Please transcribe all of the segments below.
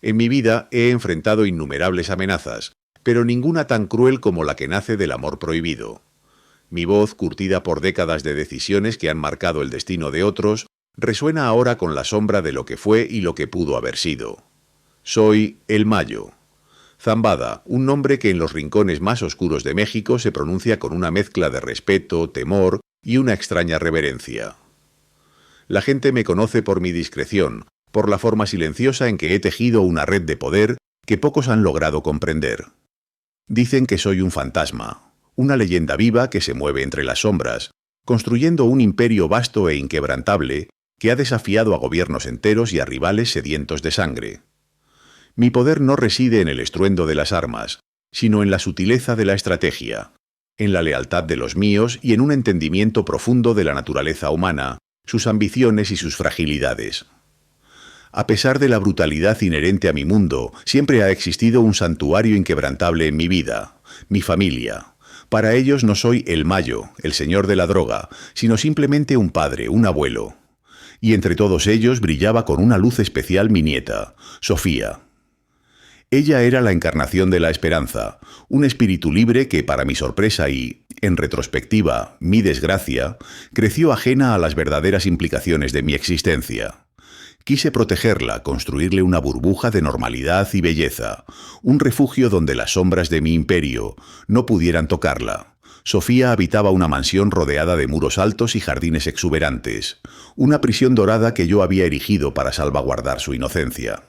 En mi vida he enfrentado innumerables amenazas, pero ninguna tan cruel como la que nace del amor prohibido. Mi voz, curtida por décadas de decisiones que han marcado el destino de otros, resuena ahora con la sombra de lo que fue y lo que pudo haber sido. Soy el Mayo. Zambada, un nombre que en los rincones más oscuros de México se pronuncia con una mezcla de respeto, temor y una extraña reverencia. La gente me conoce por mi discreción, por la forma silenciosa en que he tejido una red de poder que pocos han logrado comprender. Dicen que soy un fantasma, una leyenda viva que se mueve entre las sombras, construyendo un imperio vasto e inquebrantable que ha desafiado a gobiernos enteros y a rivales sedientos de sangre. Mi poder no reside en el estruendo de las armas, sino en la sutileza de la estrategia, en la lealtad de los míos y en un entendimiento profundo de la naturaleza humana, sus ambiciones y sus fragilidades. A pesar de la brutalidad inherente a mi mundo, siempre ha existido un santuario inquebrantable en mi vida, mi familia. Para ellos no soy el Mayo, el señor de la droga, sino simplemente un padre, un abuelo. Y entre todos ellos brillaba con una luz especial mi nieta, Sofía. Ella era la encarnación de la esperanza, un espíritu libre que, para mi sorpresa y, en retrospectiva, mi desgracia, creció ajena a las verdaderas implicaciones de mi existencia. Quise protegerla, construirle una burbuja de normalidad y belleza, un refugio donde las sombras de mi imperio no pudieran tocarla. Sofía habitaba una mansión rodeada de muros altos y jardines exuberantes, una prisión dorada que yo había erigido para salvaguardar su inocencia.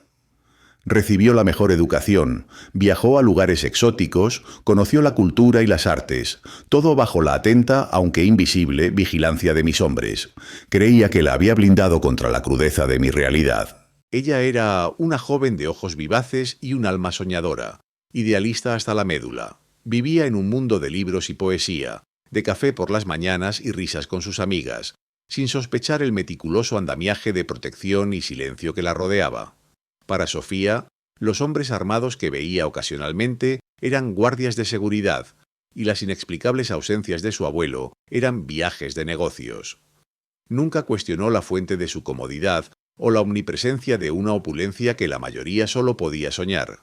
Recibió la mejor educación, viajó a lugares exóticos, conoció la cultura y las artes, todo bajo la atenta, aunque invisible, vigilancia de mis hombres. Creía que la había blindado contra la crudeza de mi realidad. Ella era una joven de ojos vivaces y un alma soñadora, idealista hasta la médula. Vivía en un mundo de libros y poesía, de café por las mañanas y risas con sus amigas, sin sospechar el meticuloso andamiaje de protección y silencio que la rodeaba. Para Sofía, los hombres armados que veía ocasionalmente eran guardias de seguridad, y las inexplicables ausencias de su abuelo eran viajes de negocios. Nunca cuestionó la fuente de su comodidad o la omnipresencia de una opulencia que la mayoría solo podía soñar.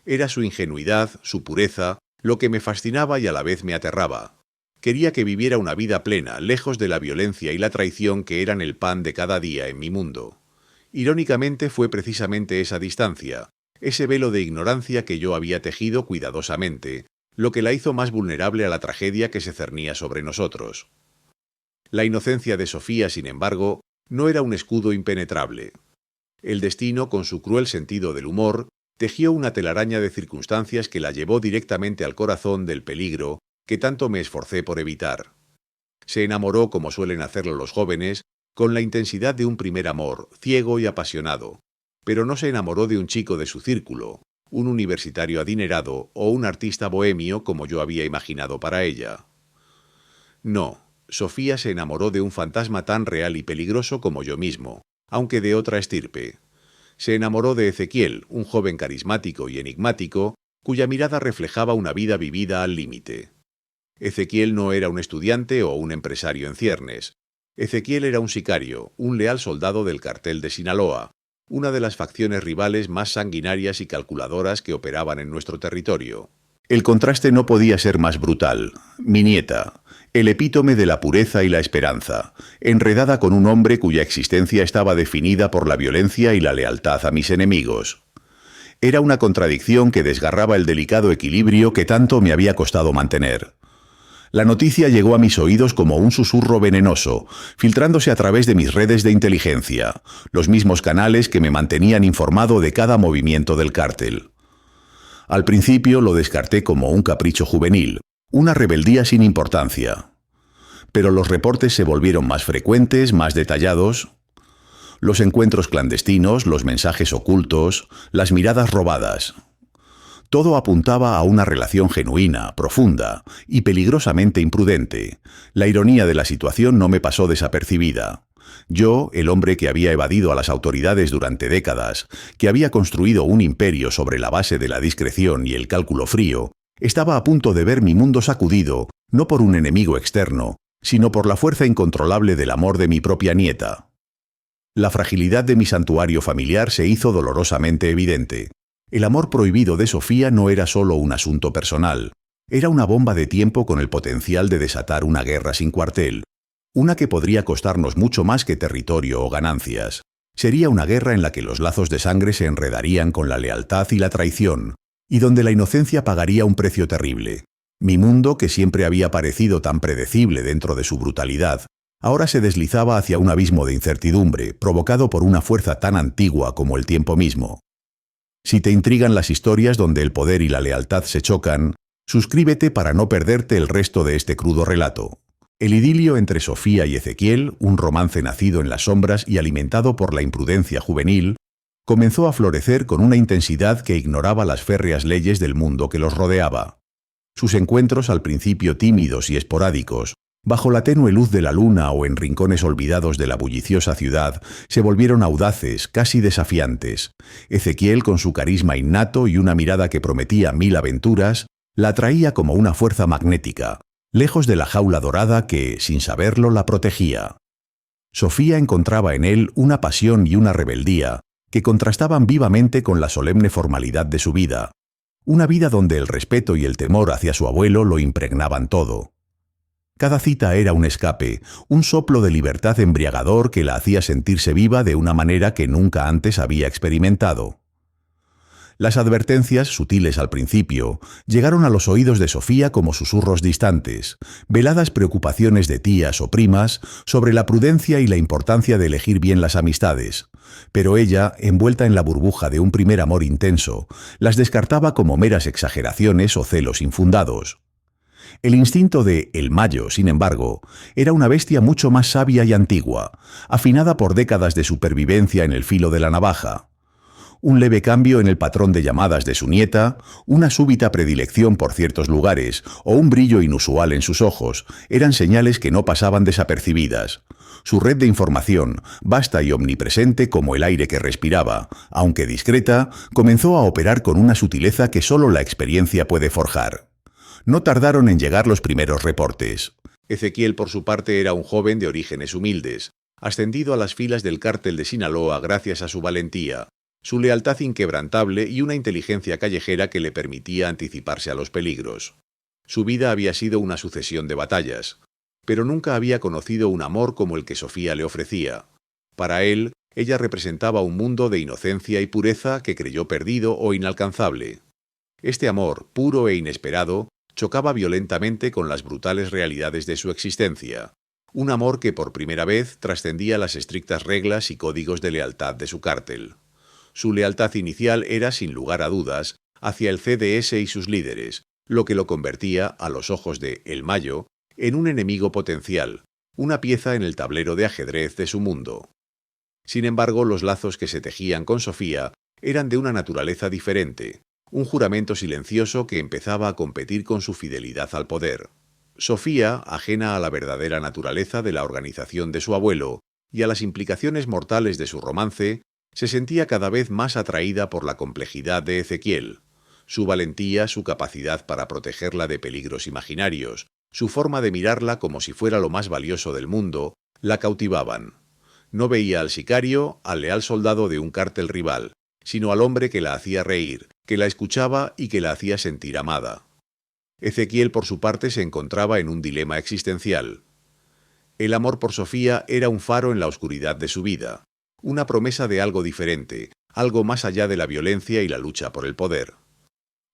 Era su ingenuidad, su pureza, lo que me fascinaba y a la vez me aterraba. Quería que viviera una vida plena, lejos de la violencia y la traición que eran el pan de cada día en mi mundo. Irónicamente fue precisamente esa distancia, ese velo de ignorancia que yo había tejido cuidadosamente, lo que la hizo más vulnerable a la tragedia que se cernía sobre nosotros. La inocencia de Sofía, sin embargo, no era un escudo impenetrable. El destino, con su cruel sentido del humor, tejió una telaraña de circunstancias que la llevó directamente al corazón del peligro que tanto me esforcé por evitar. Se enamoró, como suelen hacerlo los jóvenes, con la intensidad de un primer amor, ciego y apasionado, pero no se enamoró de un chico de su círculo, un universitario adinerado o un artista bohemio como yo había imaginado para ella. No, Sofía se enamoró de un fantasma tan real y peligroso como yo mismo, aunque de otra estirpe. Se enamoró de Ezequiel, un joven carismático y enigmático, cuya mirada reflejaba una vida vivida al límite. Ezequiel no era un estudiante o un empresario en ciernes. Ezequiel era un sicario, un leal soldado del cartel de Sinaloa, una de las facciones rivales más sanguinarias y calculadoras que operaban en nuestro territorio. El contraste no podía ser más brutal. Mi nieta, el epítome de la pureza y la esperanza, enredada con un hombre cuya existencia estaba definida por la violencia y la lealtad a mis enemigos. Era una contradicción que desgarraba el delicado equilibrio que tanto me había costado mantener. La noticia llegó a mis oídos como un susurro venenoso, filtrándose a través de mis redes de inteligencia, los mismos canales que me mantenían informado de cada movimiento del cártel. Al principio lo descarté como un capricho juvenil, una rebeldía sin importancia. Pero los reportes se volvieron más frecuentes, más detallados. Los encuentros clandestinos, los mensajes ocultos, las miradas robadas. Todo apuntaba a una relación genuina, profunda y peligrosamente imprudente. La ironía de la situación no me pasó desapercibida. Yo, el hombre que había evadido a las autoridades durante décadas, que había construido un imperio sobre la base de la discreción y el cálculo frío, estaba a punto de ver mi mundo sacudido, no por un enemigo externo, sino por la fuerza incontrolable del amor de mi propia nieta. La fragilidad de mi santuario familiar se hizo dolorosamente evidente. El amor prohibido de Sofía no era solo un asunto personal, era una bomba de tiempo con el potencial de desatar una guerra sin cuartel. Una que podría costarnos mucho más que territorio o ganancias. Sería una guerra en la que los lazos de sangre se enredarían con la lealtad y la traición, y donde la inocencia pagaría un precio terrible. Mi mundo, que siempre había parecido tan predecible dentro de su brutalidad, ahora se deslizaba hacia un abismo de incertidumbre, provocado por una fuerza tan antigua como el tiempo mismo. Si te intrigan las historias donde el poder y la lealtad se chocan, suscríbete para no perderte el resto de este crudo relato. El idilio entre Sofía y Ezequiel, un romance nacido en las sombras y alimentado por la imprudencia juvenil, comenzó a florecer con una intensidad que ignoraba las férreas leyes del mundo que los rodeaba. Sus encuentros, al principio tímidos y esporádicos, bajo la tenue luz de la luna o en rincones olvidados de la bulliciosa ciudad, se volvieron audaces, casi desafiantes. Ezequiel, con su carisma innato y una mirada que prometía 1000 aventuras, la atraía como una fuerza magnética, lejos de la jaula dorada que, sin saberlo, la protegía. Sofía encontraba en él una pasión y una rebeldía que contrastaban vivamente con la solemne formalidad de su vida, una vida donde el respeto y el temor hacia su abuelo lo impregnaban todo. Cada cita era un escape, un soplo de libertad embriagador que la hacía sentirse viva de una manera que nunca antes había experimentado. Las advertencias, sutiles al principio, llegaron a los oídos de Sofía como susurros distantes, veladas preocupaciones de tías o primas sobre la prudencia y la importancia de elegir bien las amistades, pero ella, envuelta en la burbuja de un primer amor intenso, las descartaba como meras exageraciones o celos infundados. El instinto de El Mayo, sin embargo, era una bestia mucho más sabia y antigua, afinada por décadas de supervivencia en el filo de la navaja. Un leve cambio en el patrón de llamadas de su nieta, una súbita predilección por ciertos lugares o un brillo inusual en sus ojos eran señales que no pasaban desapercibidas. Su red de información, vasta y omnipresente como el aire que respiraba, aunque discreta, comenzó a operar con una sutileza que solo la experiencia puede forjar. No tardaron en llegar los primeros reportes. Ezequiel, por su parte, era un joven de orígenes humildes, ascendido a las filas del cártel de Sinaloa gracias a su valentía, su lealtad inquebrantable y una inteligencia callejera que le permitía anticiparse a los peligros. Su vida había sido una sucesión de batallas, pero nunca había conocido un amor como el que Sofía le ofrecía. Para él, ella representaba un mundo de inocencia y pureza que creyó perdido o inalcanzable. Este amor, puro e inesperado, chocaba violentamente con las brutales realidades de su existencia. Un amor que por primera vez trascendía las estrictas reglas y códigos de lealtad de su cártel. Su lealtad inicial era, sin lugar a dudas, hacia el CDS y sus líderes, lo que lo convertía, a los ojos de El Mayo, en un enemigo potencial, una pieza en el tablero de ajedrez de su mundo. Sin embargo, los lazos que se tejían con Sofía eran de una naturaleza diferente, un juramento silencioso que empezaba a competir con su fidelidad al poder. Sofía, ajena a la verdadera naturaleza de la organización de su abuelo y a las implicaciones mortales de su romance, se sentía cada vez más atraída por la complejidad de Ezequiel. Su valentía, su capacidad para protegerla de peligros imaginarios, su forma de mirarla como si fuera lo más valioso del mundo, la cautivaban. No veía al sicario, al leal soldado de un cártel rival, sino al hombre que la hacía reír, que la escuchaba y que la hacía sentir amada. Ezequiel, por su parte, se encontraba en un dilema existencial. El amor por Sofía era un faro en la oscuridad de su vida, una promesa de algo diferente, algo más allá de la violencia y la lucha por el poder.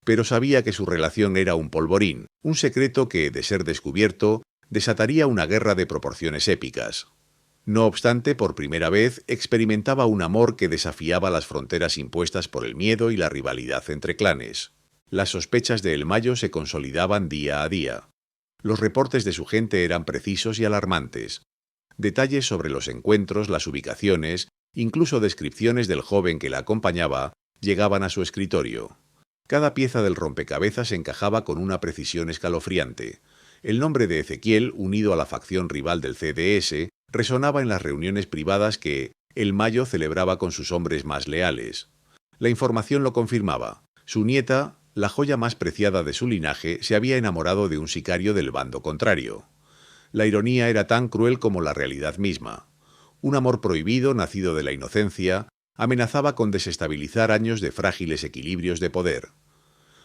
Pero sabía que su relación era un polvorín, un secreto que, de ser descubierto, desataría una guerra de proporciones épicas. No obstante, por primera vez experimentaba un amor que desafiaba las fronteras impuestas por el miedo y la rivalidad entre clanes. Las sospechas de El Mayo se consolidaban día a día. Los reportes de su gente eran precisos y alarmantes. Detalles sobre los encuentros, las ubicaciones, incluso descripciones del joven que la acompañaba, llegaban a su escritorio. Cada pieza del rompecabezas encajaba con una precisión escalofriante. El nombre de Ezequiel, unido a la facción rival del CDS, resonaba en las reuniones privadas que El Mayo celebraba con sus hombres más leales. La información lo confirmaba. Su nieta, la joya más preciada de su linaje, se había enamorado de un sicario del bando contrario. La ironía era tan cruel como la realidad misma. Un amor prohibido, nacido de la inocencia, amenazaba con desestabilizar años de frágiles equilibrios de poder.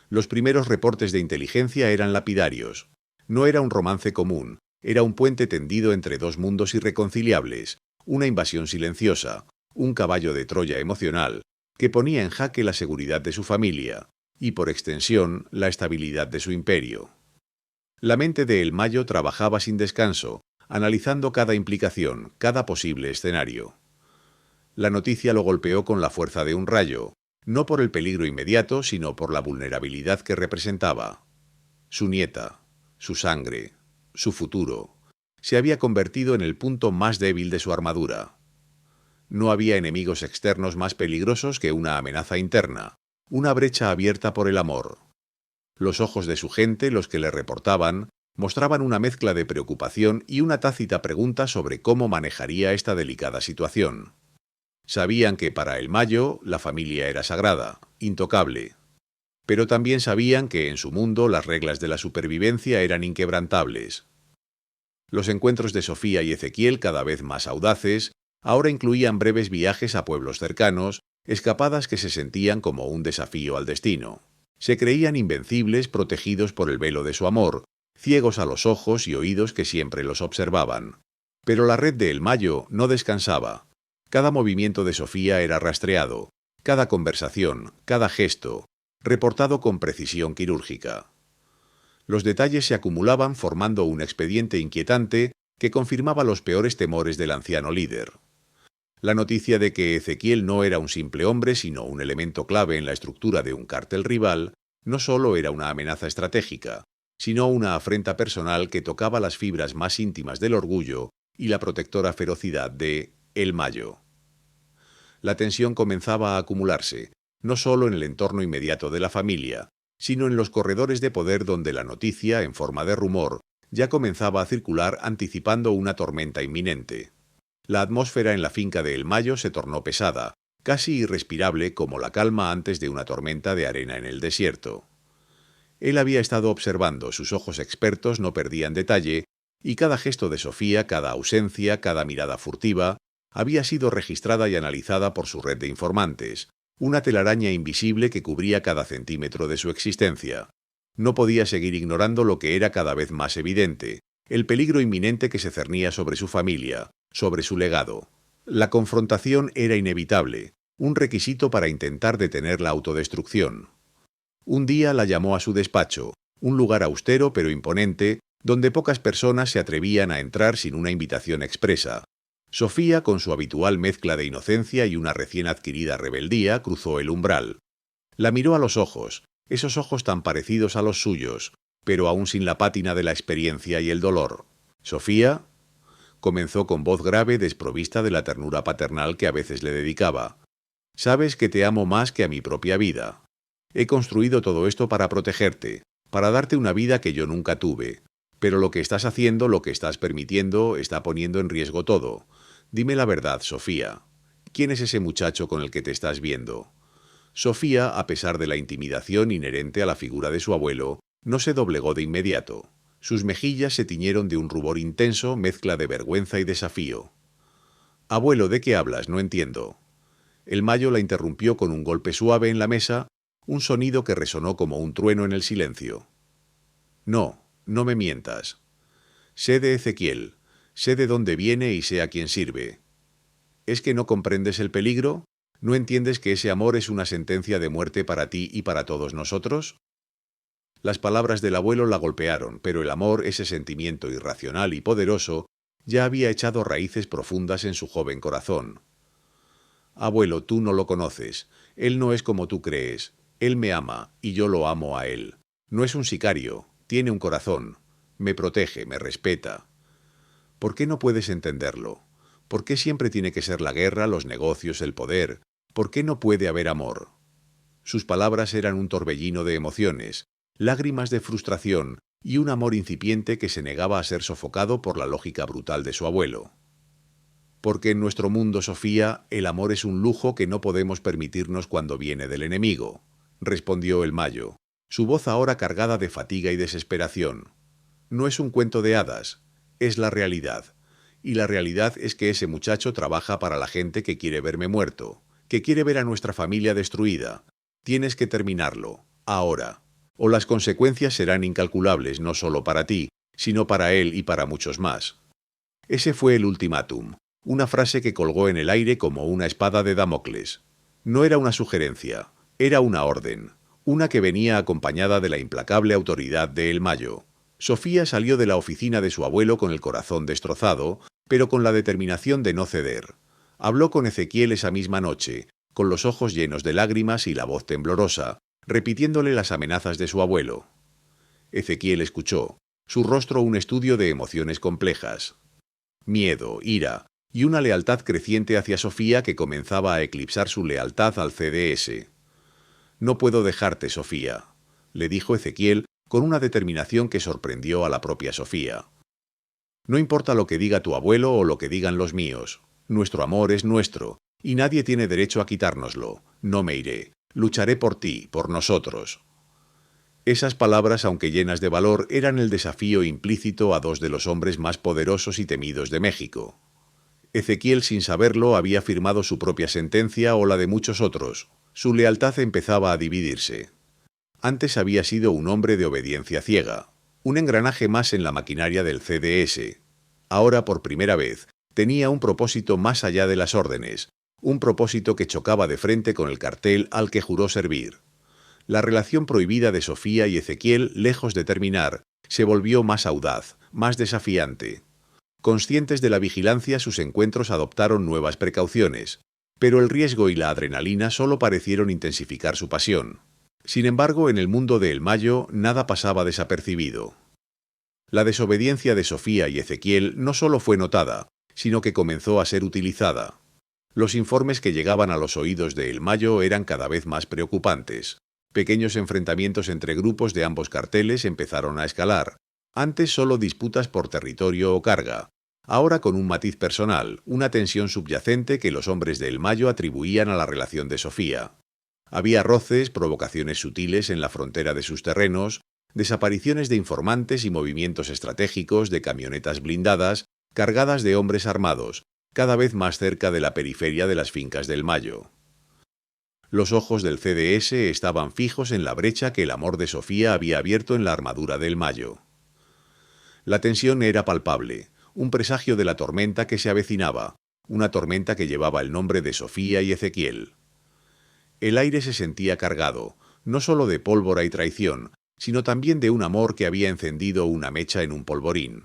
Los primeros reportes de inteligencia eran lapidarios. No era un romance común, era un puente tendido entre dos mundos irreconciliables, una invasión silenciosa, un caballo de Troya emocional, que ponía en jaque la seguridad de su familia, y por extensión, la estabilidad de su imperio. La mente de El Mayo trabajaba sin descanso, analizando cada implicación, cada posible escenario. La noticia lo golpeó con la fuerza de un rayo, no por el peligro inmediato, sino por la vulnerabilidad que representaba. Su nieta, su sangre, su futuro, se había convertido en el punto más débil de su armadura. No había enemigos externos más peligrosos que una amenaza interna, una brecha abierta por el amor. Los ojos de su gente, los que le reportaban, mostraban una mezcla de preocupación y una tácita pregunta sobre cómo manejaría esta delicada situación. Sabían que para El Mayo la familia era sagrada, intocable. Pero también sabían que en su mundo las reglas de la supervivencia eran inquebrantables. Los encuentros de Sofía y Ezequiel, cada vez más audaces, ahora incluían breves viajes a pueblos cercanos, escapadas que se sentían como un desafío al destino. Se creían invencibles, protegidos por el velo de su amor, ciegos a los ojos y oídos que siempre los observaban. Pero la red de El Mayo no descansaba. Cada movimiento de Sofía era rastreado, cada conversación, cada gesto, reportado con precisión quirúrgica. Los detalles se acumulaban formando un expediente inquietante que confirmaba los peores temores del anciano líder. La noticia de que Ezequiel no era un simple hombre, sino un elemento clave en la estructura de un cártel rival, no solo era una amenaza estratégica, sino una afrenta personal que tocaba las fibras más íntimas del orgullo y la protectora ferocidad de El Mayo. La tensión comenzaba a acumularse, no solo en el entorno inmediato de la familia, sino en los corredores de poder donde la noticia, en forma de rumor, ya comenzaba a circular anticipando una tormenta inminente. La atmósfera en la finca de El Mayo se tornó pesada, casi irrespirable como la calma antes de una tormenta de arena en el desierto. Él había estado observando, sus ojos expertos no perdían detalle, y cada gesto de Sofía, cada ausencia, cada mirada furtiva, había sido registrada y analizada por su red de informantes, una telaraña invisible que cubría cada centímetro de su existencia. No podía seguir ignorando lo que era cada vez más evidente, el peligro inminente que se cernía sobre su familia, sobre su legado. La confrontación era inevitable, un requisito para intentar detener la autodestrucción. Un día la llamó a su despacho, un lugar austero pero imponente, donde pocas personas se atrevían a entrar sin una invitación expresa. Sofía, con su habitual mezcla de inocencia y una recién adquirida rebeldía, cruzó el umbral. La miró a los ojos, esos ojos tan parecidos a los suyos, pero aún sin la pátina de la experiencia y el dolor. «Sofía», comenzó con voz grave, desprovista de la ternura paternal que a veces le dedicaba. «Sabes que te amo más que a mi propia vida. He construido todo esto para protegerte, para darte una vida que yo nunca tuve. Pero lo que estás haciendo, lo que estás permitiendo, está poniendo en riesgo todo. Dime la verdad, Sofía. ¿Quién es ese muchacho con el que te estás viendo?» Sofía, a pesar de la intimidación inherente a la figura de su abuelo, no se doblegó de inmediato. Sus mejillas se tiñeron de un rubor intenso, mezcla de vergüenza y desafío. «Abuelo, ¿de qué hablas? No entiendo». El Mayo la interrumpió con un golpe suave en la mesa, un sonido que resonó como un trueno en el silencio. «No, no me mientas. Sé de Ezequiel, sé de dónde viene y sé a quién sirve. ¿Es que no comprendes el peligro? ¿No entiendes que ese amor es una sentencia de muerte para ti y para todos nosotros?» Las palabras del abuelo la golpearon, pero el amor, ese sentimiento irracional y poderoso, ya había echado raíces profundas en su joven corazón. «Abuelo, tú no lo conoces. Él no es como tú crees. Él me ama, y yo lo amo a él. No es un sicario, tiene un corazón. Me protege, me respeta. ¿Por qué no puedes entenderlo? ¿Por qué siempre tiene que ser la guerra, los negocios, el poder? ¿Por qué no puede haber amor?» Sus palabras eran un torbellino de emociones, lágrimas de frustración y un amor incipiente que se negaba a ser sofocado por la lógica brutal de su abuelo. «Porque en nuestro mundo, Sofía, el amor es un lujo que no podemos permitirnos cuando viene del enemigo», respondió el Mayo, su voz ahora cargada de fatiga y desesperación. «No es un cuento de hadas, es la realidad. Y la realidad es que ese muchacho trabaja para la gente que quiere verme muerto, que quiere ver a nuestra familia destruida. Tienes que terminarlo, ahora. O las consecuencias serán incalculables no solo para ti, sino para él y para muchos más. Ese fue el ultimátum, una frase que colgó en el aire como una espada de Damocles. No era una sugerencia, era una orden, una que venía acompañada de la implacable autoridad de El Mayo. Sofía salió de la oficina de su abuelo con el corazón destrozado, pero con la determinación de no ceder. Habló con Ezequiel esa misma noche, con los ojos llenos de lágrimas y la voz temblorosa, repitiéndole las amenazas de su abuelo. Ezequiel escuchó, su rostro un estudio de emociones complejas. Miedo, ira y una lealtad creciente hacia Sofía que comenzaba a eclipsar su lealtad al CDS. «No puedo dejarte, Sofía», le dijo Ezequiel con una determinación que sorprendió a la propia Sofía. «No importa lo que diga tu abuelo o lo que digan los míos. Nuestro amor es nuestro, y nadie tiene derecho a quitárnoslo. No me iré. Lucharé por ti, por nosotros». Esas palabras, aunque llenas de valor, eran el desafío implícito a dos de los hombres más poderosos y temidos de México. Ezequiel, sin saberlo, había firmado su propia sentencia o la de muchos otros. Su lealtad empezaba a dividirse. Antes había sido un hombre de obediencia ciega, un engranaje más en la maquinaria del CDS. Ahora, por primera vez, tenía un propósito más allá de las órdenes, un propósito que chocaba de frente con el cartel al que juró servir. La relación prohibida de Sofía y Ezequiel, lejos de terminar, se volvió más audaz, más desafiante. Conscientes de la vigilancia, sus encuentros adoptaron nuevas precauciones, pero el riesgo y la adrenalina solo parecieron intensificar su pasión. Sin embargo, en el mundo de El Mayo, nada pasaba desapercibido. La desobediencia de Sofía y Ezequiel no solo fue notada, sino que comenzó a ser utilizada. Los informes que llegaban a los oídos de El Mayo eran cada vez más preocupantes. Pequeños enfrentamientos entre grupos de ambos carteles empezaron a escalar. Antes solo disputas por territorio o carga. Ahora con un matiz personal, una tensión subyacente que los hombres de El Mayo atribuían a la relación de Sofía. Había roces, provocaciones sutiles en la frontera de sus terrenos, desapariciones de informantes y movimientos estratégicos de camionetas blindadas cargadas de hombres armados, cada vez más cerca de la periferia de las fincas del Mayo. Los ojos del CDS estaban fijos en la brecha que el amor de Sofía había abierto en la armadura del Mayo. La tensión era palpable, un presagio de la tormenta que se avecinaba, una tormenta que llevaba el nombre de Sofía y Ezequiel. El aire se sentía cargado, no solo de pólvora y traición, sino también de un amor que había encendido una mecha en un polvorín.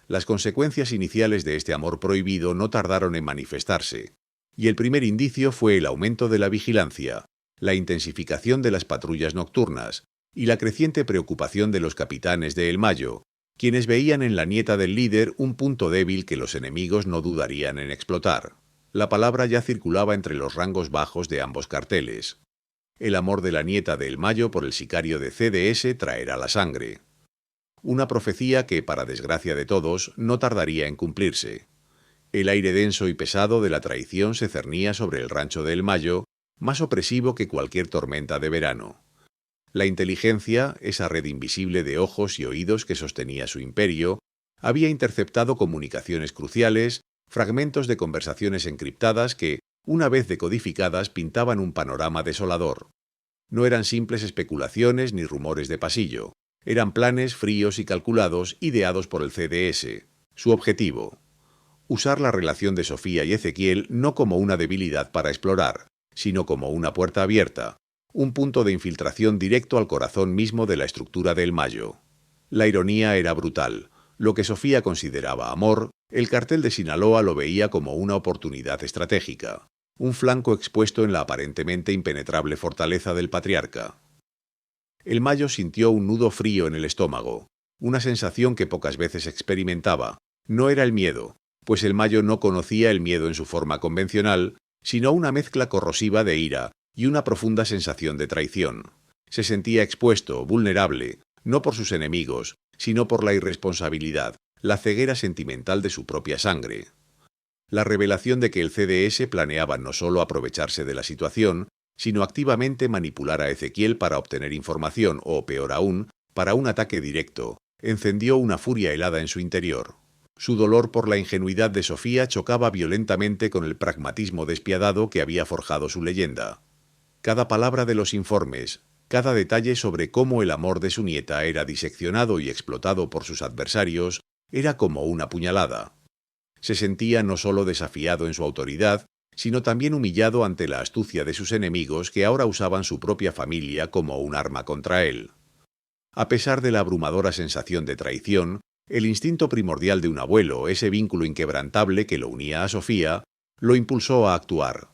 Las consecuencias iniciales de este amor prohibido no tardaron en manifestarse, y el primer indicio fue el aumento de la vigilancia, la intensificación de las patrullas nocturnas y la creciente preocupación de los capitanes de El Mayo, quienes veían en la nieta del líder un punto débil que los enemigos no dudarían en explotar. La palabra ya circulaba entre los rangos bajos de ambos carteles. El amor de la nieta de El Mayo por el sicario de CDS traerá la sangre. Una profecía que, para desgracia de todos, no tardaría en cumplirse. El aire denso y pesado de la traición se cernía sobre el rancho de El Mayo, más opresivo que cualquier tormenta de verano. La inteligencia, esa red invisible de ojos y oídos que sostenía su imperio, había interceptado comunicaciones cruciales, fragmentos de conversaciones encriptadas que, una vez decodificadas, pintaban un panorama desolador. No eran simples especulaciones ni rumores de pasillo, eran planes fríos y calculados ideados por el CDS. Su objetivo: usar la relación de Sofía y Ezequiel no como una debilidad para explorar, sino como una puerta abierta, un punto de infiltración directo al corazón mismo de la estructura del Mayo. La ironía era brutal. Lo que Sofía consideraba amor, el cartel de Sinaloa lo veía como una oportunidad estratégica, un flanco expuesto en la aparentemente impenetrable fortaleza del patriarca. El Mayo sintió un nudo frío en el estómago, una sensación que pocas veces experimentaba. No era el miedo, pues el Mayo no conocía el miedo en su forma convencional, sino una mezcla corrosiva de ira y una profunda sensación de traición. Se sentía expuesto, vulnerable, no por sus enemigos, sino por la irresponsabilidad, la ceguera sentimental de su propia sangre. La revelación de que el CDS planeaba no solo aprovecharse de la situación, sino activamente manipular a Ezequiel para obtener información o, peor aún, para un ataque directo, encendió una furia helada en su interior. Su dolor por la ingenuidad de Sofía chocaba violentamente con el pragmatismo despiadado que había forjado su leyenda. Cada palabra de los informes, cada detalle sobre cómo el amor de su nieta era diseccionado y explotado por sus adversarios, era como una puñalada. Se sentía no solo desafiado en su autoridad, sino también humillado ante la astucia de sus enemigos que ahora usaban su propia familia como un arma contra él. A pesar de la abrumadora sensación de traición, el instinto primordial de un abuelo, ese vínculo inquebrantable que lo unía a Sofía, lo impulsó a actuar.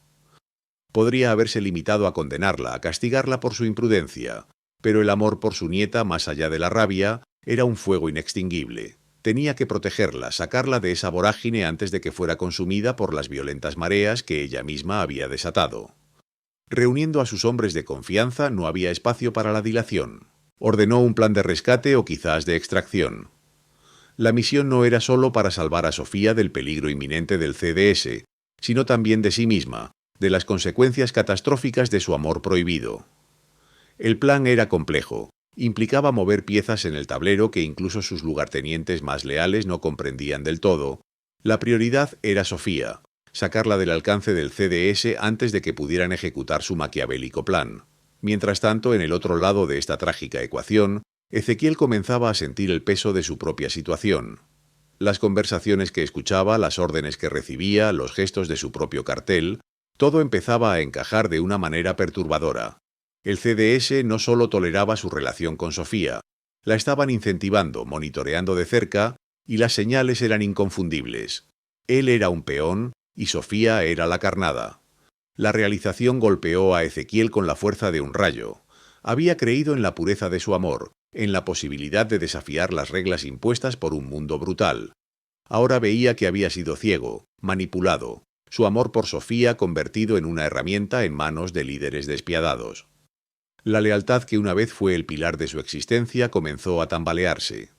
Podría haberse limitado a condenarla, a castigarla por su imprudencia, pero el amor por su nieta, más allá de la rabia, era un fuego inextinguible. Tenía que protegerla, sacarla de esa vorágine antes de que fuera consumida por las violentas mareas que ella misma había desatado. Reuniendo a sus hombres de confianza, no había espacio para la dilación. Ordenó un plan de rescate o quizás de extracción. La misión no era solo para salvar a Sofía del peligro inminente del CDS, sino también de sí misma, de las consecuencias catastróficas de su amor prohibido. El plan era complejo. Implicaba mover piezas en el tablero que incluso sus lugartenientes más leales no comprendían del todo. La prioridad era Sofía, sacarla del alcance del CDS antes de que pudieran ejecutar su maquiavélico plan. Mientras tanto, en el otro lado de esta trágica ecuación, Ezequiel comenzaba a sentir el peso de su propia situación. Las conversaciones que escuchaba, las órdenes que recibía, los gestos de su propio cartel, todo empezaba a encajar de una manera perturbadora. El CDS no solo toleraba su relación con Sofía, la estaban incentivando, monitoreando de cerca, y las señales eran inconfundibles. Él era un peón y Sofía era la carnada. La realización golpeó a Ezequiel con la fuerza de un rayo. Había creído en la pureza de su amor, en la posibilidad de desafiar las reglas impuestas por un mundo brutal. Ahora veía que había sido ciego, manipulado, su amor por Sofía convertido en una herramienta en manos de líderes despiadados. La lealtad que una vez fue el pilar de su existencia comenzó a tambalearse.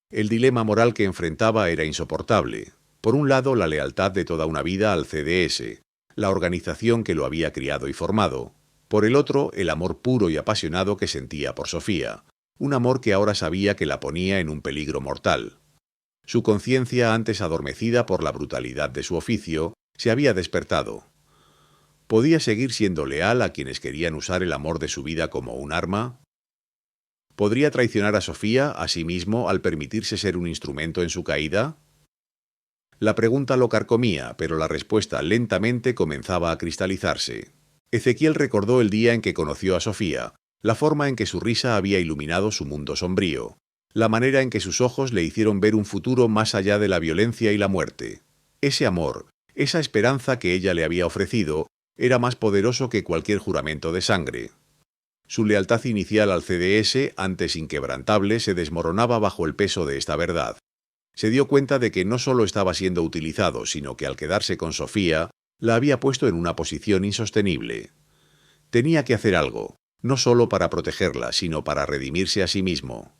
El dilema moral que enfrentaba era insoportable. Por un lado, la lealtad de toda una vida al CDS, la organización que lo había criado y formado. Por el otro, el amor puro y apasionado que sentía por Sofía, un amor que ahora sabía que la ponía en un peligro mortal. Su conciencia, antes adormecida por la brutalidad de su oficio, se había despertado. ¿Podía seguir siendo leal a quienes querían usar el amor de su vida como un arma? ¿Podría traicionar a Sofía a sí mismo al permitirse ser un instrumento en su caída? La pregunta lo carcomía, pero la respuesta lentamente comenzaba a cristalizarse. Ezequiel recordó el día en que conoció a Sofía, la forma en que su risa había iluminado su mundo sombrío, la manera en que sus ojos le hicieron ver un futuro más allá de la violencia y la muerte. Ese amor, esa esperanza que ella le había ofrecido, era más poderoso que cualquier juramento de sangre. Su lealtad inicial al CDS, antes inquebrantable, se desmoronaba bajo el peso de esta verdad. Se dio cuenta de que no solo estaba siendo utilizado, sino que al quedarse con Sofía, la había puesto en una posición insostenible. Tenía que hacer algo, no solo para protegerla, sino para redimirse a sí mismo.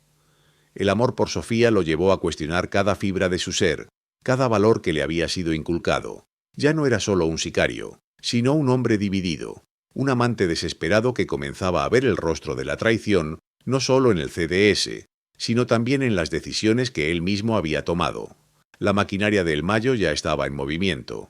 El amor por Sofía lo llevó a cuestionar cada fibra de su ser, cada valor que le había sido inculcado. Ya no era solo un sicario, sino un hombre dividido, un amante desesperado que comenzaba a ver el rostro de la traición, no solo en el CDS, sino también en las decisiones que él mismo había tomado. La maquinaria del Mayo ya estaba en movimiento.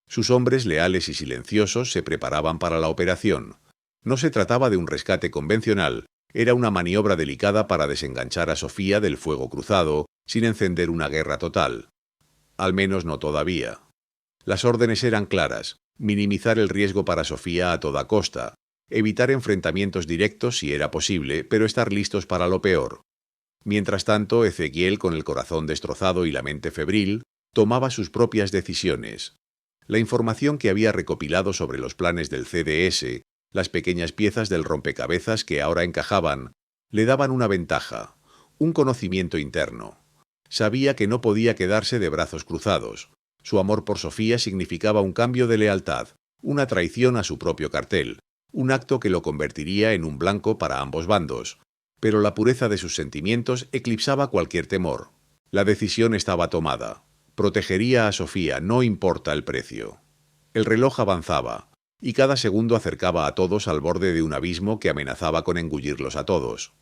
Sus hombres leales y silenciosos se preparaban para la operación. No se trataba de un rescate convencional, era una maniobra delicada para desenganchar a Sofía del fuego cruzado, sin encender una guerra total. Al menos no todavía. Las órdenes eran claras: minimizar el riesgo para Sofía a toda costa, evitar enfrentamientos directos si era posible, pero estar listos para lo peor. Mientras tanto, Ezequiel, con el corazón destrozado y la mente febril, tomaba sus propias decisiones. La información que había recopilado sobre los planes del CDS, las pequeñas piezas del rompecabezas que ahora encajaban, le daban una ventaja, un conocimiento interno. Sabía que no podía quedarse de brazos cruzados. Su amor por Sofía significaba un cambio de lealtad, una traición a su propio cartel, un acto que lo convertiría en un blanco para ambos bandos. Pero la pureza de sus sentimientos eclipsaba cualquier temor. La decisión estaba tomada. Protegería a Sofía, no importa el precio. El reloj avanzaba, y cada segundo acercaba a todos al borde de un abismo que amenazaba con engullirlos a todos.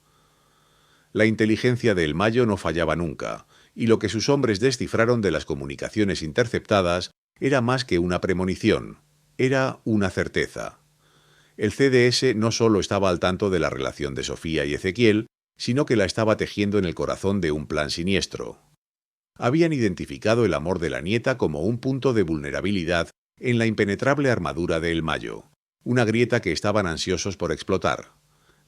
La inteligencia de El Mayo no fallaba nunca, y lo que sus hombres descifraron de las comunicaciones interceptadas era más que una premonición, era una certeza. El CDS no solo estaba al tanto de la relación de Sofía y Ezequiel, sino que la estaba tejiendo en el corazón de un plan siniestro. Habían identificado el amor de la nieta como un punto de vulnerabilidad en la impenetrable armadura de El Mayo, una grieta que estaban ansiosos por explotar.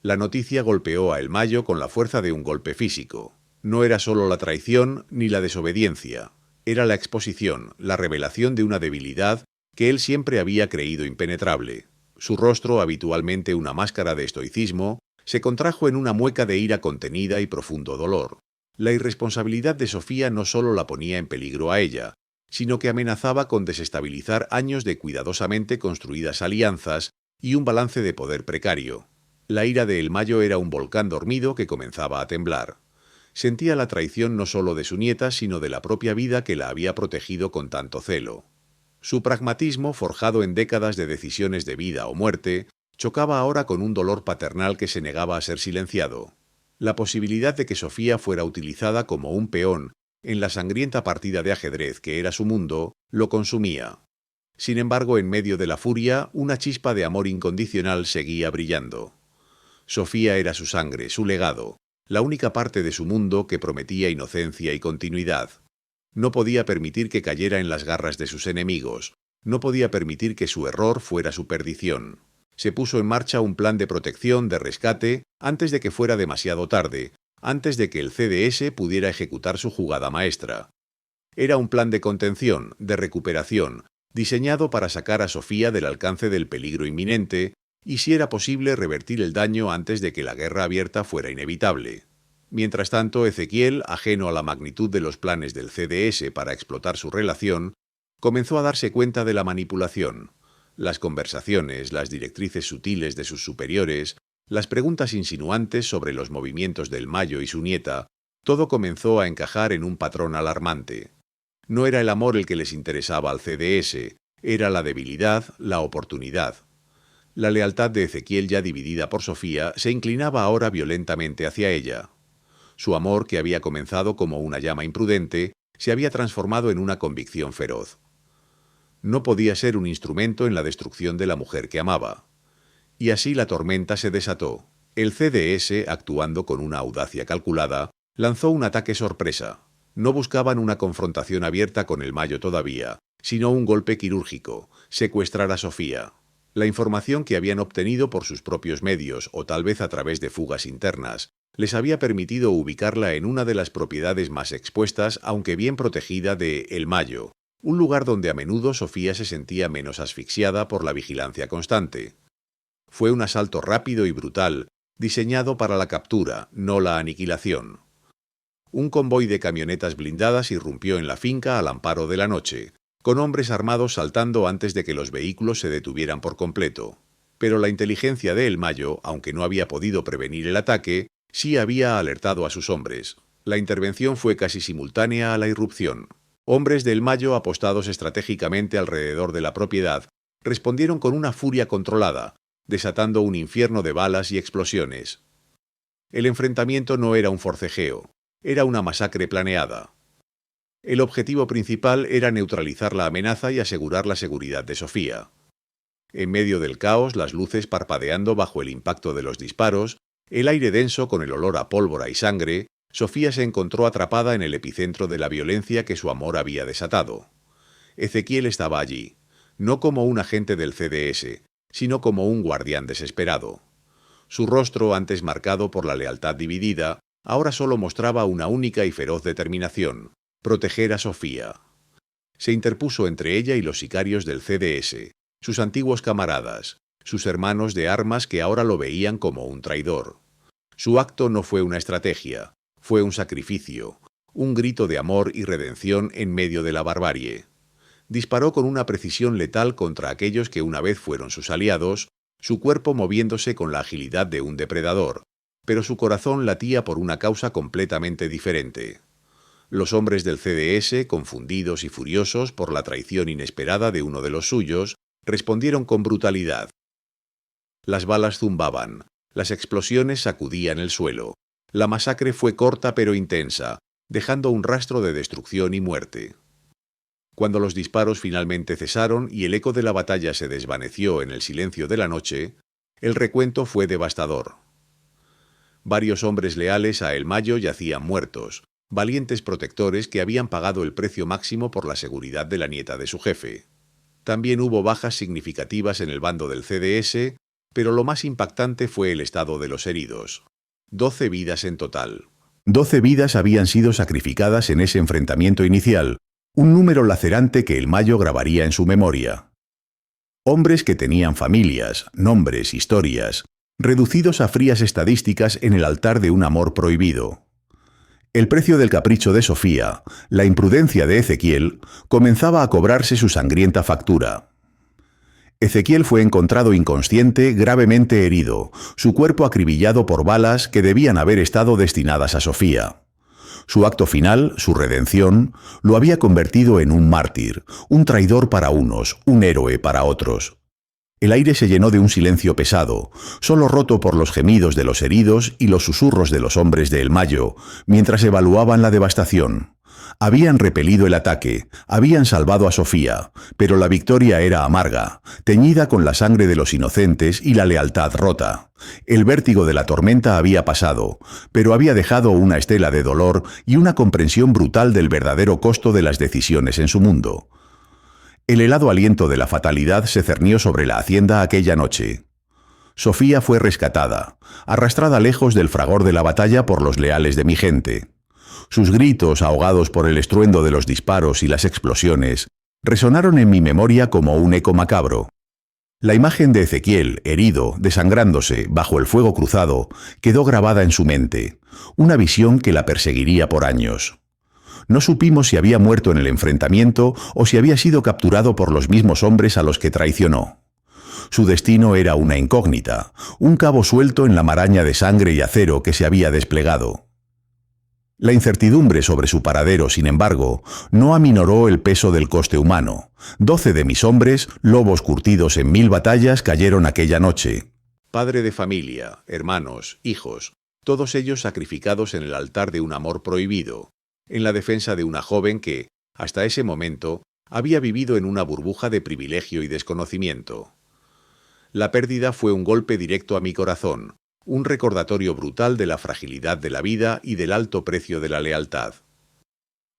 La noticia golpeó a El Mayo con la fuerza de un golpe físico. No era solo la traición ni la desobediencia, era la exposición, la revelación de una debilidad que él siempre había creído impenetrable. Su rostro, habitualmente una máscara de estoicismo, se contrajo en una mueca de ira contenida y profundo dolor. La irresponsabilidad de Sofía no solo la ponía en peligro a ella, sino que amenazaba con desestabilizar años de cuidadosamente construidas alianzas y un balance de poder precario. La ira de El Mayo era un volcán dormido que comenzaba a temblar. Sentía la traición no solo de su nieta, sino de la propia vida que la había protegido con tanto celo. Su pragmatismo, forjado en décadas de decisiones de vida o muerte, chocaba ahora con un dolor paternal que se negaba a ser silenciado. La posibilidad de que Sofía fuera utilizada como un peón en la sangrienta partida de ajedrez que era su mundo, lo consumía. Sin embargo, en medio de la furia, una chispa de amor incondicional seguía brillando. Sofía era su sangre, su legado, la única parte de su mundo que prometía inocencia y continuidad. No podía permitir que cayera en las garras de sus enemigos, no podía permitir que su error fuera su perdición. Se puso en marcha un plan de protección, de rescate, antes de que fuera demasiado tarde, antes de que el CDS pudiera ejecutar su jugada maestra. Era un plan de contención, de recuperación, diseñado para sacar a Sofía del alcance del peligro inminente y, si era posible, revertir el daño antes de que la guerra abierta fuera inevitable. Mientras tanto, Ezequiel, ajeno a la magnitud de los planes del CDS para explotar su relación, comenzó a darse cuenta de la manipulación. Las conversaciones, las directrices sutiles de sus superiores, las preguntas insinuantes sobre los movimientos del Mayo y su nieta, todo comenzó a encajar en un patrón alarmante. No era el amor el que les interesaba al CDS, era la debilidad, la oportunidad. La lealtad de Ezequiel, ya dividida por Sofía, se inclinaba ahora violentamente hacia ella. Su amor, que había comenzado como una llama imprudente, se había transformado en una convicción feroz. No podía ser un instrumento en la destrucción de la mujer que amaba. Y así la tormenta se desató. El CDS, actuando con una audacia calculada, lanzó un ataque sorpresa. No buscaban una confrontación abierta con El Mayo todavía, sino un golpe quirúrgico, secuestrar a Sofía. La información que habían obtenido por sus propios medios, o tal vez a través de fugas internas, les había permitido ubicarla en una de las propiedades más expuestas, aunque bien protegida, de El Mayo, un lugar donde a menudo Sofía se sentía menos asfixiada por la vigilancia constante. Fue un asalto rápido y brutal, diseñado para la captura, no la aniquilación. Un convoy de camionetas blindadas irrumpió en la finca al amparo de la noche, con hombres armados saltando antes de que los vehículos se detuvieran por completo. Pero la inteligencia de El Mayo, aunque no había podido prevenir el ataque, sí había alertado a sus hombres. La intervención fue casi simultánea a la irrupción. Hombres de El Mayo, apostados estratégicamente alrededor de la propiedad, respondieron con una furia controlada, desatando un infierno de balas y explosiones. El enfrentamiento no era un forcejeo, era una masacre planeada. El objetivo principal era neutralizar la amenaza y asegurar la seguridad de Sofía. En medio del caos, las luces parpadeando bajo el impacto de los disparos, el aire denso con el olor a pólvora y sangre, Sofía se encontró atrapada en el epicentro de la violencia que su amor había desatado. Ezequiel estaba allí, no como un agente del CDS, sino como un guardián desesperado. Su rostro, antes marcado por la lealtad dividida, ahora solo mostraba una única y feroz determinación: proteger a Sofía. Se interpuso entre ella y los sicarios del CDS, sus antiguos camaradas, sus hermanos de armas que ahora lo veían como un traidor. Su acto no fue una estrategia, fue un sacrificio, un grito de amor y redención en medio de la barbarie. Disparó con una precisión letal contra aquellos que una vez fueron sus aliados, su cuerpo moviéndose con la agilidad de un depredador, pero su corazón latía por una causa completamente diferente. Los hombres del CDS, confundidos y furiosos por la traición inesperada de uno de los suyos, respondieron con brutalidad. Las balas zumbaban, las explosiones sacudían el suelo. La masacre fue corta pero intensa, dejando un rastro de destrucción y muerte. Cuando los disparos finalmente cesaron y el eco de la batalla se desvaneció en el silencio de la noche, el recuento fue devastador. Varios hombres leales a El Mayo yacían muertos, valientes protectores que habían pagado el precio máximo por la seguridad de la nieta de su jefe. También hubo bajas significativas en el bando del CDS, pero lo más impactante fue el estado de los heridos. 12 vidas en total. 12 vidas habían sido sacrificadas en ese enfrentamiento inicial, un número lacerante que El Mayo grabaría en su memoria. Hombres que tenían familias, nombres, historias, reducidos a frías estadísticas en el altar de un amor prohibido. El precio del capricho de Sofía, la imprudencia de Ezequiel, comenzaba a cobrarse su sangrienta factura. Ezequiel fue encontrado inconsciente, gravemente herido, su cuerpo acribillado por balas que debían haber estado destinadas a Sofía. Su acto final, su redención, lo había convertido en un mártir, un traidor para unos, un héroe para otros. El aire se llenó de un silencio pesado, solo roto por los gemidos de los heridos y los susurros de los hombres de El Mayo, mientras evaluaban la devastación. Habían repelido el ataque, habían salvado a Sofía, pero la victoria era amarga, teñida con la sangre de los inocentes y la lealtad rota. El vértigo de la tormenta había pasado, pero había dejado una estela de dolor y una comprensión brutal del verdadero costo de las decisiones en su mundo. El helado aliento de la fatalidad se cernió sobre la hacienda aquella noche. Sofía fue rescatada, arrastrada lejos del fragor de la batalla por los leales de mi gente. Sus gritos, ahogados por el estruendo de los disparos y las explosiones, resonaron en mi memoria como un eco macabro. La imagen de Ezequiel, herido, desangrándose, bajo el fuego cruzado, quedó grabada en su mente, una visión que la perseguiría por años. No supimos si había muerto en el enfrentamiento o si había sido capturado por los mismos hombres a los que traicionó. Su destino era una incógnita, un cabo suelto en la maraña de sangre y acero que se había desplegado. La incertidumbre sobre su paradero, sin embargo, no aminoró el peso del coste humano. 12 de mis hombres, lobos curtidos en 1000 batallas, cayeron aquella noche. Padre de familia, hermanos, hijos, todos ellos sacrificados en el altar de un amor prohibido, en la defensa de una joven que, hasta ese momento, había vivido en una burbuja de privilegio y desconocimiento. La pérdida fue un golpe directo a mi corazón, un recordatorio brutal de la fragilidad de la vida y del alto precio de la lealtad.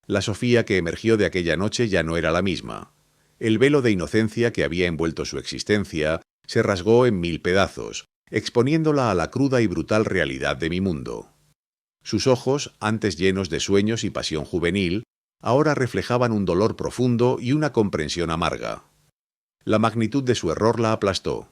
La Sofía que emergió de aquella noche ya no era la misma. El velo de inocencia que había envuelto su existencia se rasgó en 1000 pedazos, exponiéndola a la cruda y brutal realidad de mi mundo. Sus ojos, antes llenos de sueños y pasión juvenil, ahora reflejaban un dolor profundo y una comprensión amarga. La magnitud de su error la aplastó.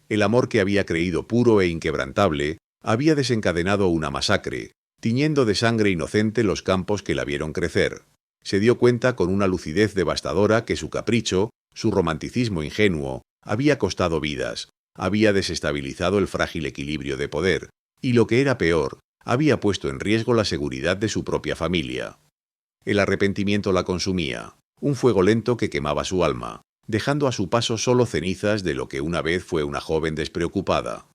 El amor que había creído puro e inquebrantable había desencadenado una masacre, tiñendo de sangre inocente los campos que la vieron crecer. Se dio cuenta con una lucidez devastadora que su capricho, su romanticismo ingenuo, había costado vidas, había desestabilizado el frágil equilibrio de poder, y lo que era peor, había puesto en riesgo la seguridad de su propia familia. El arrepentimiento la consumía, un fuego lento que quemaba su alma, dejando a su paso solo cenizas de lo que una vez fue una joven despreocupada.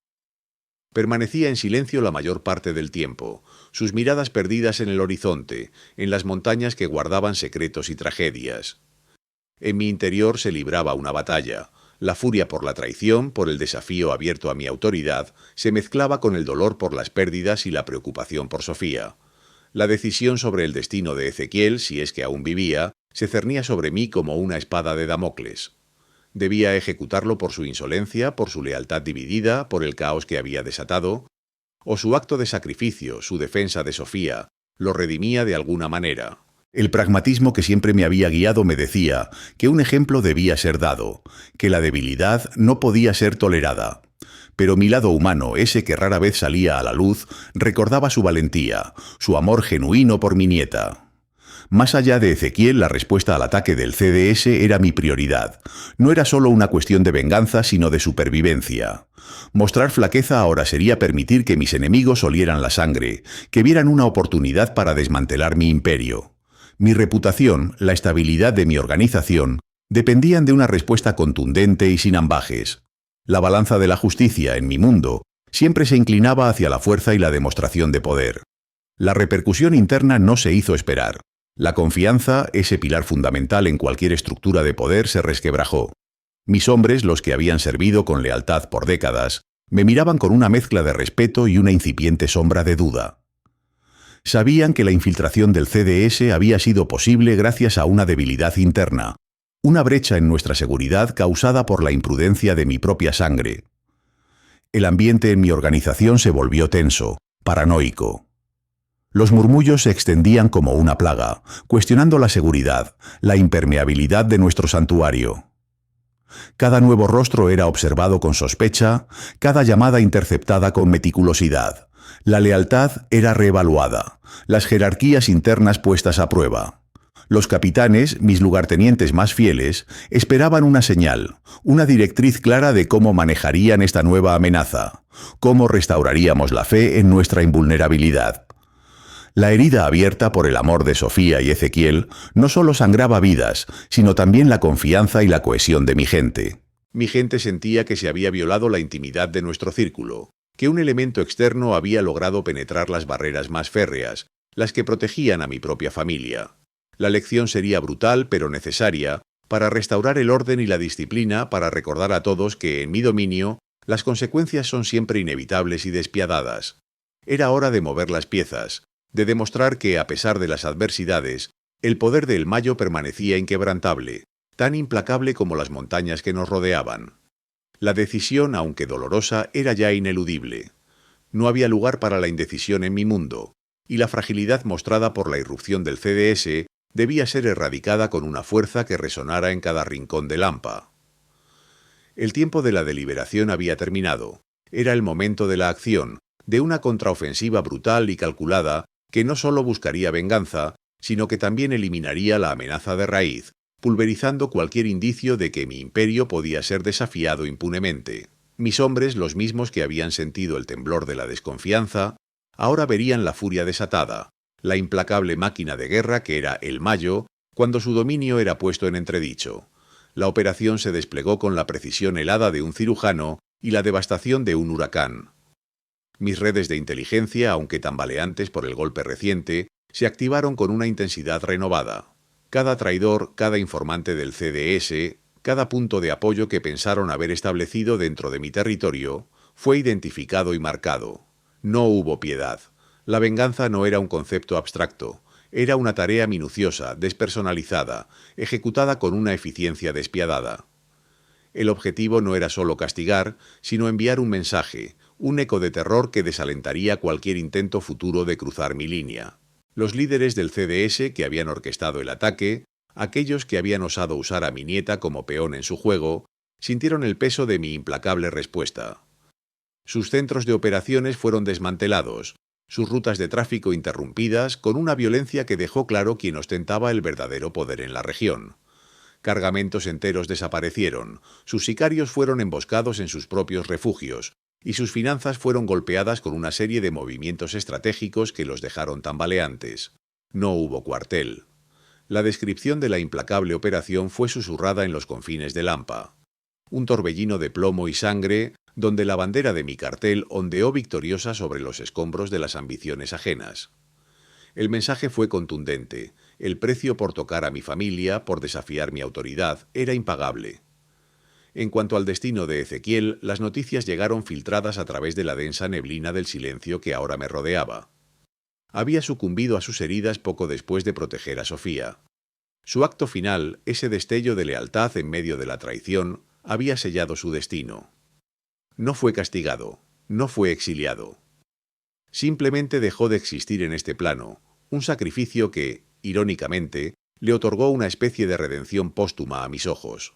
Permanecía en silencio la mayor parte del tiempo, sus miradas perdidas en el horizonte, en las montañas que guardaban secretos y tragedias. En mi interior se libraba una batalla. La furia por la traición, por el desafío abierto a mi autoridad, se mezclaba con el dolor por las pérdidas y la preocupación por Sofía. La decisión sobre el destino de Ezequiel, si es que aún vivía, se cernía sobre mí como una espada de Damocles. Debía ejecutarlo por su insolencia, por su lealtad dividida, por el caos que había desatado, o su acto de sacrificio, su defensa de Sofía, lo redimía de alguna manera. El pragmatismo que siempre me había guiado me decía que un ejemplo debía ser dado, que la debilidad no podía ser tolerada. Pero mi lado humano, ese que rara vez salía a la luz, recordaba su valentía, su amor genuino por mi nieta. Más allá de Ezequiel, la respuesta al ataque del CDS era mi prioridad. No era solo una cuestión de venganza, sino de supervivencia. Mostrar flaqueza ahora sería permitir que mis enemigos olieran la sangre, que vieran una oportunidad para desmantelar mi imperio. Mi reputación, la estabilidad de mi organización, dependían de una respuesta contundente y sin ambajes. La balanza de la justicia, en mi mundo, siempre se inclinaba hacia la fuerza y la demostración de poder. La repercusión interna no se hizo esperar. La confianza, ese pilar fundamental en cualquier estructura de poder, se resquebrajó. Mis hombres, los que habían servido con lealtad por décadas, me miraban con una mezcla de respeto y una incipiente sombra de duda. Sabían que la infiltración del CDS había sido posible gracias a una debilidad interna, una brecha en nuestra seguridad causada por la imprudencia de mi propia sangre. El ambiente en mi organización se volvió tenso, paranoico. Los murmullos se extendían como una plaga, cuestionando la seguridad, la impermeabilidad de nuestro santuario. Cada nuevo rostro era observado con sospecha, cada llamada interceptada con meticulosidad. La lealtad era reevaluada, las jerarquías internas puestas a prueba. Los capitanes, mis lugartenientes más fieles, esperaban una señal, una directriz clara de cómo manejarían esta nueva amenaza, cómo restauraríamos la fe en nuestra invulnerabilidad. La herida abierta por el amor de Sofía y Ezequiel no solo sangraba vidas, sino también la confianza y la cohesión de mi gente. Mi gente sentía que se había violado la intimidad de nuestro círculo, que un elemento externo había logrado penetrar las barreras más férreas, las que protegían a mi propia familia. La lección sería brutal pero necesaria para restaurar el orden y la disciplina, para recordar a todos que en mi dominio las consecuencias son siempre inevitables y despiadadas. Era hora de mover las piezas, de demostrar que, a pesar de las adversidades, el poder del Mayo permanecía inquebrantable, tan implacable como las montañas que nos rodeaban. La decisión, aunque dolorosa, era ya ineludible. No había lugar para la indecisión en mi mundo, y la fragilidad mostrada por la irrupción del CDS debía ser erradicada con una fuerza que resonara en cada rincón de Lampa. El tiempo de la deliberación había terminado. Era el momento de la acción, de una contraofensiva brutal y calculada que no solo buscaría venganza, sino que también eliminaría la amenaza de raíz, pulverizando cualquier indicio de que mi imperio podía ser desafiado impunemente. Mis hombres, los mismos que habían sentido el temblor de la desconfianza, ahora verían la furia desatada, la implacable máquina de guerra que era el Mayo, cuando su dominio era puesto en entredicho. La operación se desplegó con la precisión helada de un cirujano y la devastación de un huracán. Mis redes de inteligencia, aunque tambaleantes por el golpe reciente, se activaron con una intensidad renovada. Cada traidor, cada informante del CDS, cada punto de apoyo que pensaron haber establecido dentro de mi territorio, fue identificado y marcado. No hubo piedad. La venganza no era un concepto abstracto, era una tarea minuciosa, despersonalizada, ejecutada con una eficiencia despiadada. El objetivo no era solo castigar, sino enviar un mensaje, un eco de terror que desalentaría cualquier intento futuro de cruzar mi línea. Los líderes del CDS que habían orquestado el ataque, aquellos que habían osado usar a mi nieta como peón en su juego, sintieron el peso de mi implacable respuesta. Sus centros de operaciones fueron desmantelados, sus rutas de tráfico interrumpidas con una violencia que dejó claro quién ostentaba el verdadero poder en la región. Cargamentos enteros desaparecieron, sus sicarios fueron emboscados en sus propios refugios, y sus finanzas fueron golpeadas con una serie de movimientos estratégicos que los dejaron tambaleantes. No hubo cuartel. La descripción de la implacable operación fue susurrada en los confines de Lampa. Un torbellino de plomo y sangre, donde la bandera de mi cartel ondeó victoriosa sobre los escombros de las ambiciones ajenas. El mensaje fue contundente. El precio por tocar a mi familia, por desafiar mi autoridad, era impagable. En cuanto al destino de Ezequiel, las noticias llegaron filtradas a través de la densa neblina del silencio que ahora me rodeaba. Había sucumbido a sus heridas poco después de proteger a Sofía. Su acto final, ese destello de lealtad en medio de la traición, había sellado su destino. No fue castigado, no fue exiliado. Simplemente dejó de existir en este plano, un sacrificio que, irónicamente, le otorgó una especie de redención póstuma a mis ojos.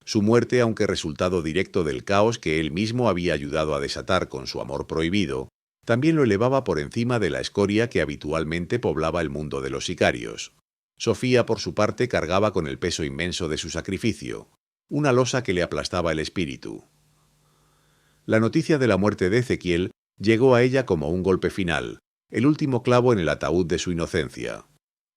Su muerte, aunque resultado directo del caos que él mismo había ayudado a desatar con su amor prohibido, también lo elevaba por encima de la escoria que habitualmente poblaba el mundo de los sicarios. Sofía, por su parte, cargaba con el peso inmenso de su sacrificio, una losa que le aplastaba el espíritu. La noticia de la muerte de Ezequiel llegó a ella como un golpe final, el último clavo en el ataúd de su inocencia.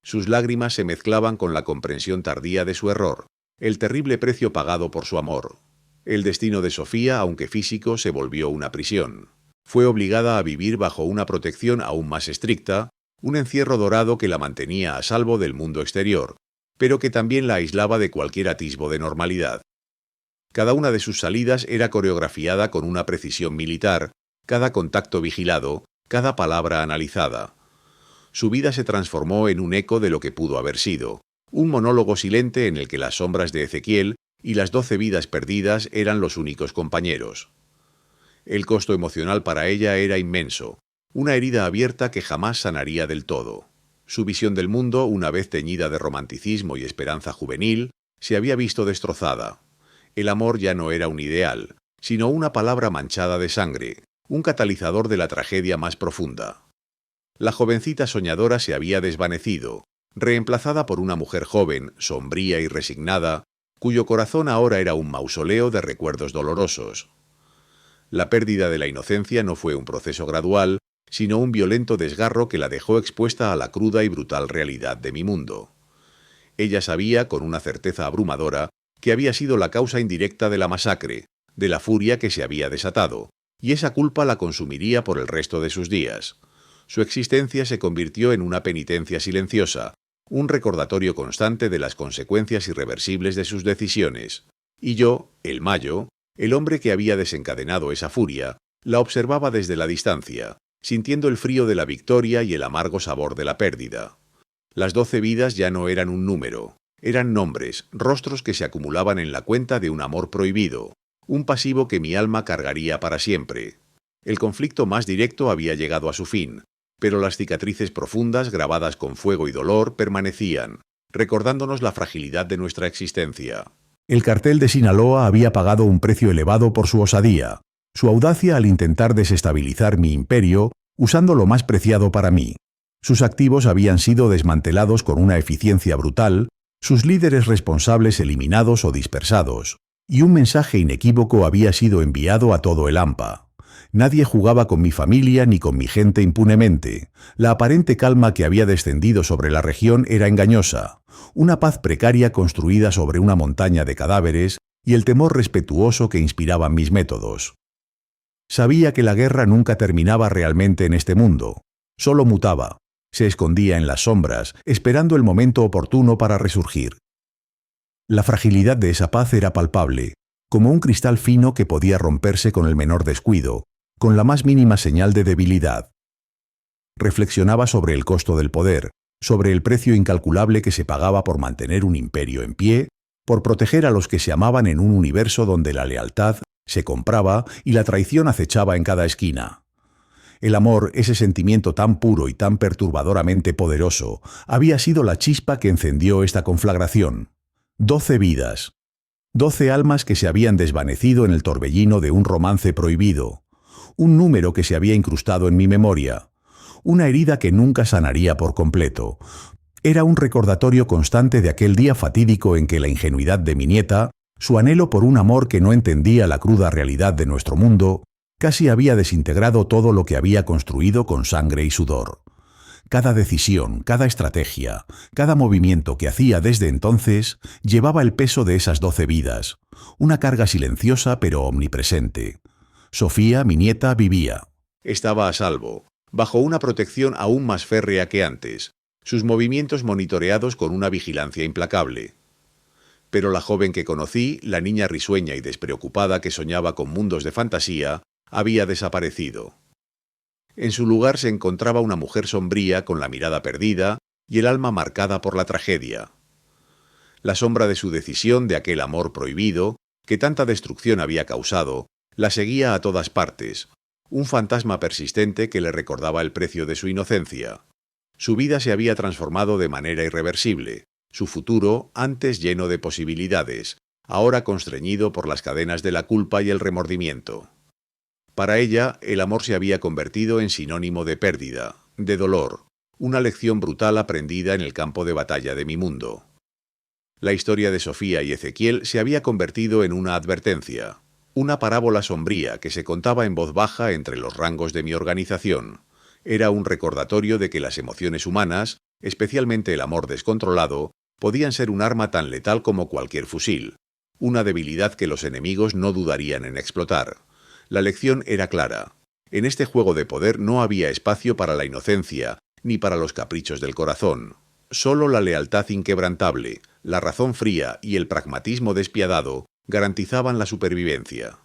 Sus lágrimas se mezclaban con la comprensión tardía de su error, el terrible precio pagado por su amor. El destino de Sofía, aunque físico, se volvió una prisión. Fue obligada a vivir bajo una protección aún más estricta, un encierro dorado que la mantenía a salvo del mundo exterior, pero que también la aislaba de cualquier atisbo de normalidad. Cada una de sus salidas era coreografiada con una precisión militar, cada contacto vigilado, cada palabra analizada. Su vida se transformó en un eco de lo que pudo haber sido, un monólogo silente en el que las sombras de Ezequiel y las 12 vidas perdidas eran los únicos compañeros. El costo emocional para ella era inmenso, una herida abierta que jamás sanaría del todo. Su visión del mundo, una vez teñida de romanticismo y esperanza juvenil, se había visto destrozada. El amor ya no era un ideal, sino una palabra manchada de sangre, un catalizador de la tragedia más profunda. La jovencita soñadora se había desvanecido, reemplazada por una mujer joven, sombría y resignada, cuyo corazón ahora era un mausoleo de recuerdos dolorosos. La pérdida de la inocencia no fue un proceso gradual, sino un violento desgarro que la dejó expuesta a la cruda y brutal realidad de mi mundo. Ella sabía, con una certeza abrumadora, que había sido la causa indirecta de la masacre, de la furia que se había desatado, y esa culpa la consumiría por el resto de sus días. Su existencia se convirtió en una penitencia silenciosa, un recordatorio constante de las consecuencias irreversibles de sus decisiones. Y yo, el Mayo, el hombre que había desencadenado esa furia, la observaba desde la distancia, sintiendo el frío de la victoria y el amargo sabor de la pérdida. Las 12 vidas ya no eran un número, eran nombres, rostros que se acumulaban en la cuenta de un amor prohibido, un pasivo que mi alma cargaría para siempre. El conflicto más directo había llegado a su fin, pero las cicatrices profundas grabadas con fuego y dolor permanecían, recordándonos la fragilidad de nuestra existencia. El cartel de Sinaloa había pagado un precio elevado por su osadía, su audacia al intentar desestabilizar mi imperio usando lo más preciado para mí. Sus activos habían sido desmantelados con una eficiencia brutal, sus líderes responsables eliminados o dispersados, y un mensaje inequívoco había sido enviado a todo el AMPA. Nadie jugaba con mi familia ni con mi gente impunemente. La aparente calma que había descendido sobre la región era engañosa, una paz precaria construida sobre una montaña de cadáveres y el temor respetuoso que inspiraban mis métodos. Sabía que la guerra nunca terminaba realmente en este mundo, solo mutaba, se escondía en las sombras, esperando el momento oportuno para resurgir. La fragilidad de esa paz era palpable, como un cristal fino que podía romperse con el menor descuido, con la más mínima señal de debilidad. Reflexionaba sobre el costo del poder, sobre el precio incalculable que se pagaba por mantener un imperio en pie, por proteger a los que se amaban en un universo donde la lealtad se compraba y la traición acechaba en cada esquina. El amor, ese sentimiento tan puro y tan perturbadoramente poderoso, había sido la chispa que encendió esta conflagración. 12 vidas. 12 almas que se habían desvanecido en el torbellino de un romance prohibido. Un número que se había incrustado en mi memoria. Una herida que nunca sanaría por completo. Era un recordatorio constante de aquel día fatídico en que la ingenuidad de mi nieta, su anhelo por un amor que no entendía la cruda realidad de nuestro mundo, casi había desintegrado todo lo que había construido con sangre y sudor. Cada decisión, cada estrategia, cada movimiento que hacía desde entonces llevaba el peso de esas 12 vidas, una carga silenciosa pero omnipresente. Sofía, mi nieta, vivía. Estaba a salvo, bajo una protección aún más férrea que antes, sus movimientos monitoreados con una vigilancia implacable. Pero la joven que conocí, la niña risueña y despreocupada que soñaba con mundos de fantasía, había desaparecido. En su lugar se encontraba una mujer sombría con la mirada perdida y el alma marcada por la tragedia. La sombra de su decisión, de aquel amor prohibido, que tanta destrucción había causado, la seguía a todas partes, un fantasma persistente que le recordaba el precio de su inocencia. Su vida se había transformado de manera irreversible, su futuro, antes lleno de posibilidades, ahora constreñido por las cadenas de la culpa y el remordimiento. Para ella, el amor se había convertido en sinónimo de pérdida, de dolor, una lección brutal aprendida en el campo de batalla de mi mundo. La historia de Sofía y Ezequiel se había convertido en una advertencia, una parábola sombría que se contaba en voz baja entre los rangos de mi organización. Era un recordatorio de que las emociones humanas, especialmente el amor descontrolado, podían ser un arma tan letal como cualquier fusil, una debilidad que los enemigos no dudarían en explotar. La lección era clara. En este juego de poder no había espacio para la inocencia, ni para los caprichos del corazón. Solo la lealtad inquebrantable, la razón fría y el pragmatismo despiadado garantizaban la supervivencia.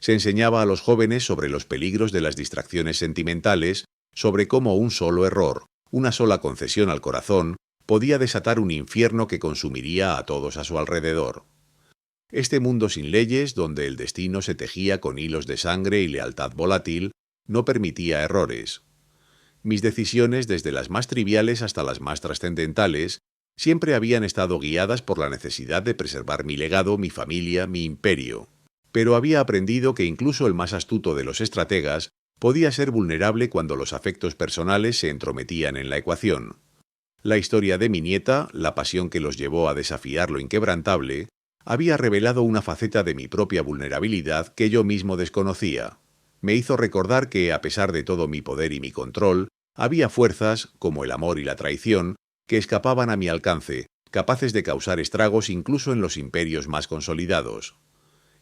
Se enseñaba a los jóvenes sobre los peligros de las distracciones sentimentales, sobre cómo un solo error, una sola concesión al corazón, podía desatar un infierno que consumiría a todos a su alrededor. Este mundo sin leyes, donde el destino se tejía con hilos de sangre y lealtad volátil, no permitía errores. Mis decisiones, desde las más triviales hasta las más trascendentales, siempre habían estado guiadas por la necesidad de preservar mi legado, mi familia, mi imperio. Pero había aprendido que incluso el más astuto de los estrategas podía ser vulnerable cuando los afectos personales se entrometían en la ecuación. La historia de mi nieta, la pasión que los llevó a desafiar lo inquebrantable, había revelado una faceta de mi propia vulnerabilidad que yo mismo desconocía. Me hizo recordar que, a pesar de todo mi poder y mi control, había fuerzas, como el amor y la traición, que escapaban a mi alcance, capaces de causar estragos incluso en los imperios más consolidados.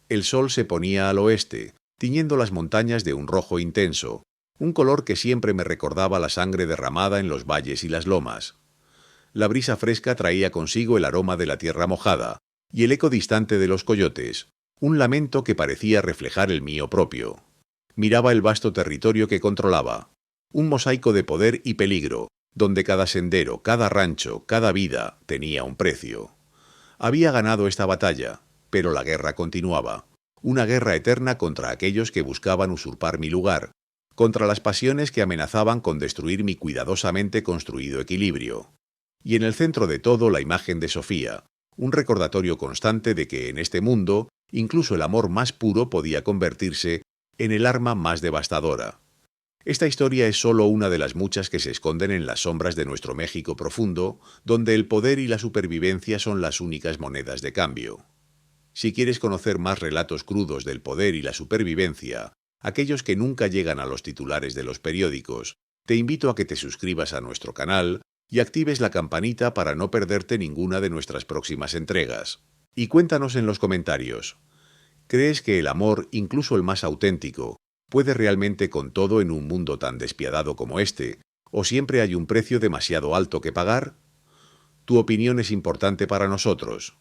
El sol se ponía al oeste, tiñendo las montañas de un rojo intenso, un color que siempre me recordaba la sangre derramada en los valles y las lomas. La brisa fresca traía consigo el aroma de la tierra mojada y el eco distante de los coyotes, un lamento que parecía reflejar el mío propio. Miraba el vasto territorio que controlaba, un mosaico de poder y peligro, donde cada sendero, cada rancho, cada vida tenía un precio. Había ganado esta batalla, pero la guerra continuaba, una guerra eterna contra aquellos que buscaban usurpar mi lugar, contra las pasiones que amenazaban con destruir mi cuidadosamente construido equilibrio. Y en el centro de todo la imagen de Sofía, un recordatorio constante de que en este mundo incluso el amor más puro podía convertirse en el arma más devastadora. Esta historia es solo una de las muchas que se esconden en las sombras de nuestro México profundo, donde el poder y la supervivencia son las únicas monedas de cambio. Si quieres conocer más relatos crudos del poder y la supervivencia, aquellos que nunca llegan a los titulares de los periódicos, te invito a que te suscribas a nuestro canal y actives la campanita para no perderte ninguna de nuestras próximas entregas. Y cuéntanos en los comentarios, ¿crees que el amor, incluso el más auténtico, puede realmente con todo en un mundo tan despiadado como este, o siempre hay un precio demasiado alto que pagar? Tu opinión es importante para nosotros.